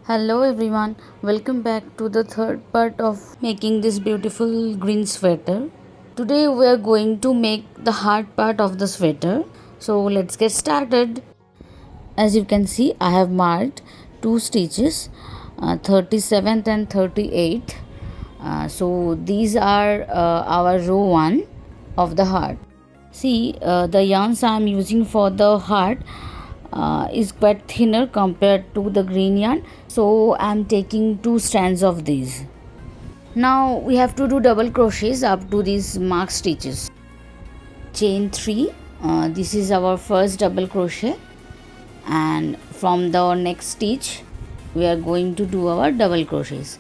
Hello everyone, welcome back to the third part of making this beautiful green sweater. Today we are going to make the hard part of the sweater. So let's get started. As you can see, I have marked two stitches, 37th and 38th. So these are our row 1 of the heart. See, the yarns I am using for the heart is quite thinner compared to the green yarn, so I am taking 2 strands of these. Now we have to do double crochets up to these mark stitches. Chain 3, this is our first double crochet, and from the next stitch we are going to do our double crochets.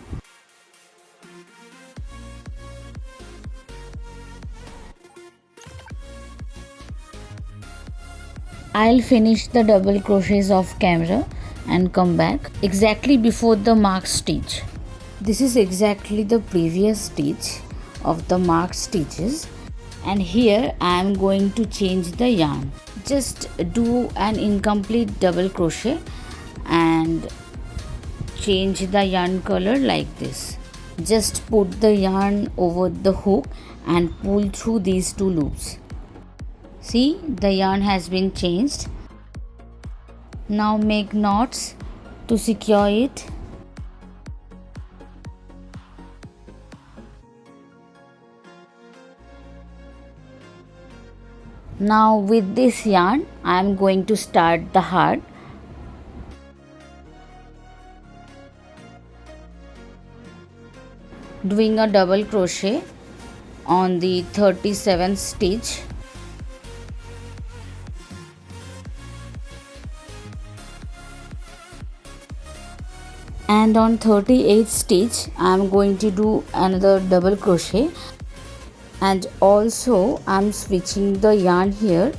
I'll finish the double crochets off camera and come back exactly before the mark stitch. This is exactly the previous stitch of the marked stitches, and here I am going to change the yarn. Just do an incomplete double crochet and change the yarn color like this. Just put the yarn over the hook and pull through these 2 loops. See, the yarn has been changed. Now make knots to secure it. Now with this yarn I am going to start the heart. Doing a double crochet on the 37th stitch. And on 38th stitch I am going to do another double crochet, and also I am switching the yarn here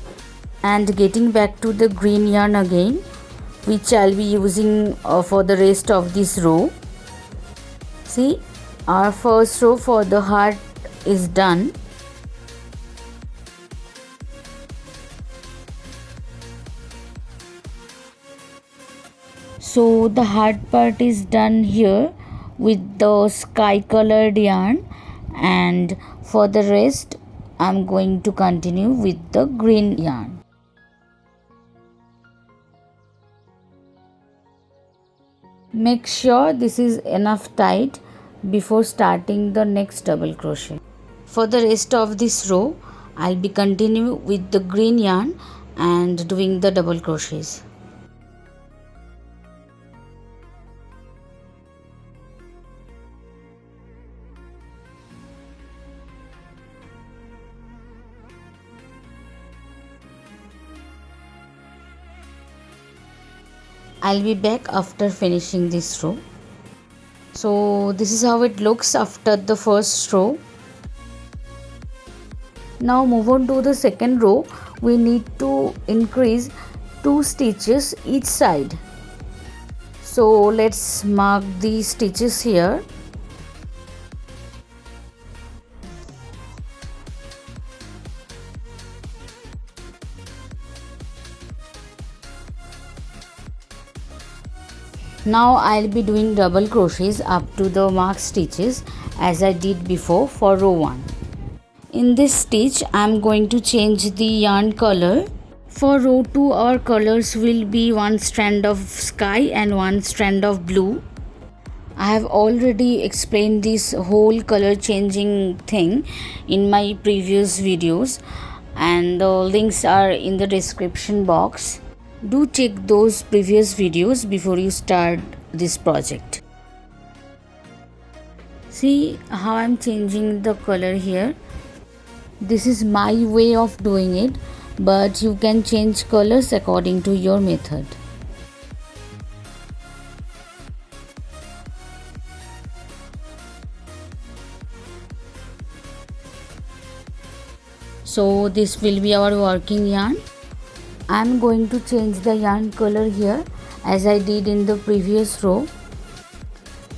and getting back to the green yarn again, which I'll be using for the rest of this row. See, our first row for the heart is done. So the heart part is done here with the sky colored yarn, and for the rest I'm going to continue with the green yarn. Make sure this is enough tight before starting the next double crochet. For the rest of this row I'll be continuing with the green yarn and doing the double crochets. I'll be back after finishing this row. So this is how it looks after the first row. Now move on to the second row. We need to increase 2 stitches each side. So let's mark the stitches here. Now I'll be doing double crochets up to the marked stitches as I did before for row 1. In this stitch I am going to change the yarn color. For row 2 our colors will be 1 strand of sky and 1 strand of blue. I have already explained this whole color changing thing in my previous videos, and the links are in the description box. Do check those previous videos before you start this project. See how I'm changing the color here. This is my way of doing it, but you can change colors according to your method. So this will be our working yarn. I am going to change the yarn color here as I did in the previous row.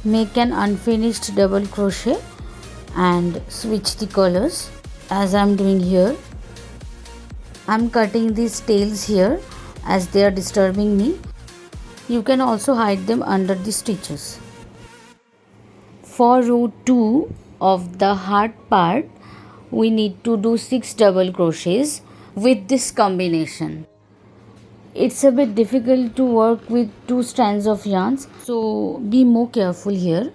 Make an unfinished double crochet and switch the colors as I am doing here. I am cutting these tails here as they are disturbing me. You can also hide them under the stitches. For row 2 of the heart part, we need to do 6 double crochets with this combination. It's a bit difficult to work with 2 strands of yarns, so be more careful here.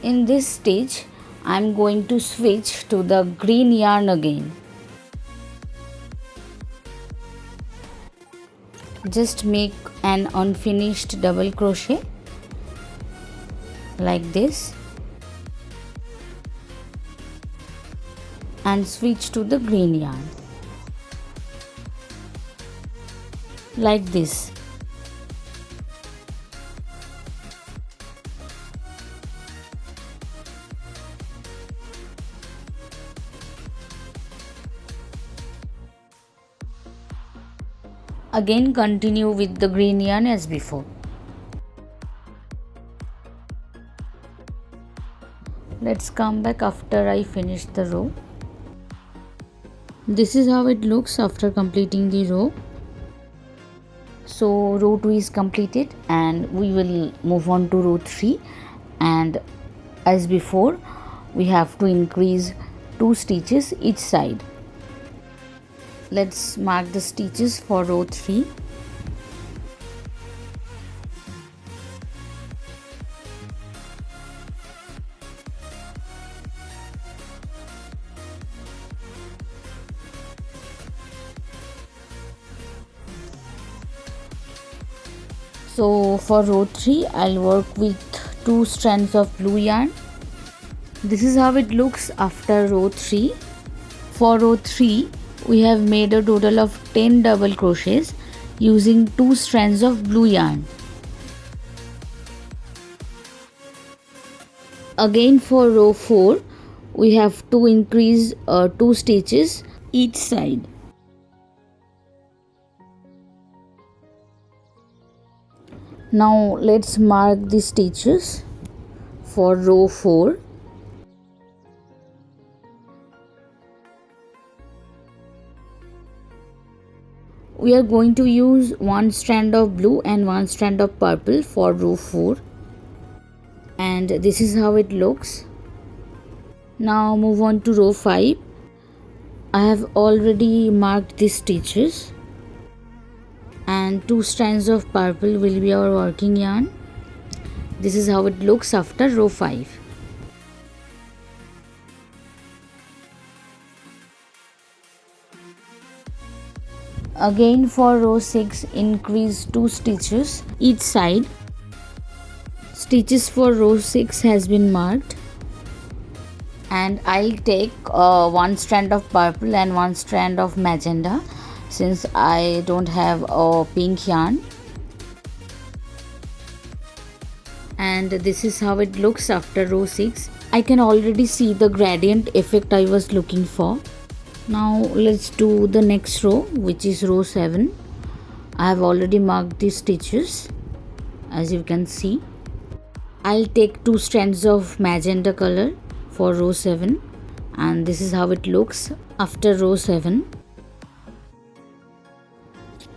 In this stage, I am going to switch to the green yarn again. Just make an unfinished double crochet like this and switch to the green yarn like this. Again continue with the green yarn as before. Let's come back after I finish the row. This is how it looks after completing the row. So row 2 is completed and we will move on to row 3, and as before we have to increase 2 stitches each side. Let's mark the stitches for row 3. So for row 3 I'll work with 2 strands of blue yarn. This is how it looks after row 3. For row 3 we have made a total of 10 double crochets using 2 strands of blue yarn. Again for row 4 we have to increase 2 stitches each side. Now let's mark the stitches for row 4. We are going to use 1 strand of blue and 1 strand of purple for row 4, and this is how it looks. Now move on to row 5. I have already marked the stitches and 2 strands of purple will be our working yarn. This is how it looks after row 5. Again for row 6 increase 2 stitches each side. Stitches for row 6 has been marked, and I'll take 1 strand of purple and 1 strand of magenta since I don't have a pink yarn. And this is how it looks after row 6. I can already see the gradient effect I was looking for. Now let's do the next row, which is row 7. I have already marked the stitches as you can see. I'll take 2 strands of magenta color for row 7, and this is how it looks after row 7.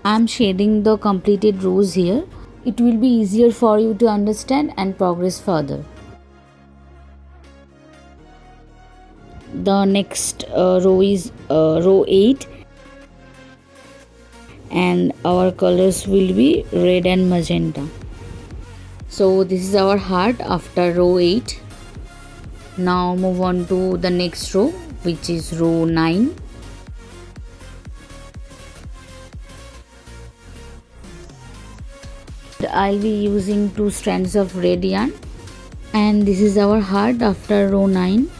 I'm shading the completed rows here. It will be easier for you to understand and progress further. The next row is row 8, and our colors will be red and magenta. So this is our heart after row 8. Now move on to the next row, which is row 9. I'll be using 2 strands of red yarn, and this is our heart after row 9.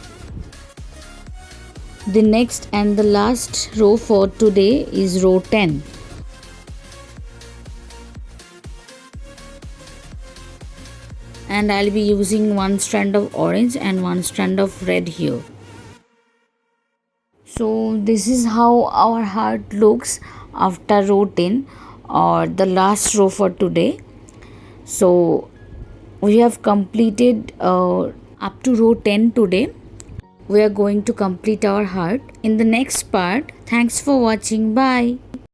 The next and the last row for today is row 10. and I'll be using one strand of orange and one strand of red here. So this is how our heart looks after row 10 or the last row for today. So we have completed up to row 10 today. We are going to complete our heart in the next part. Thanks for watching. Bye.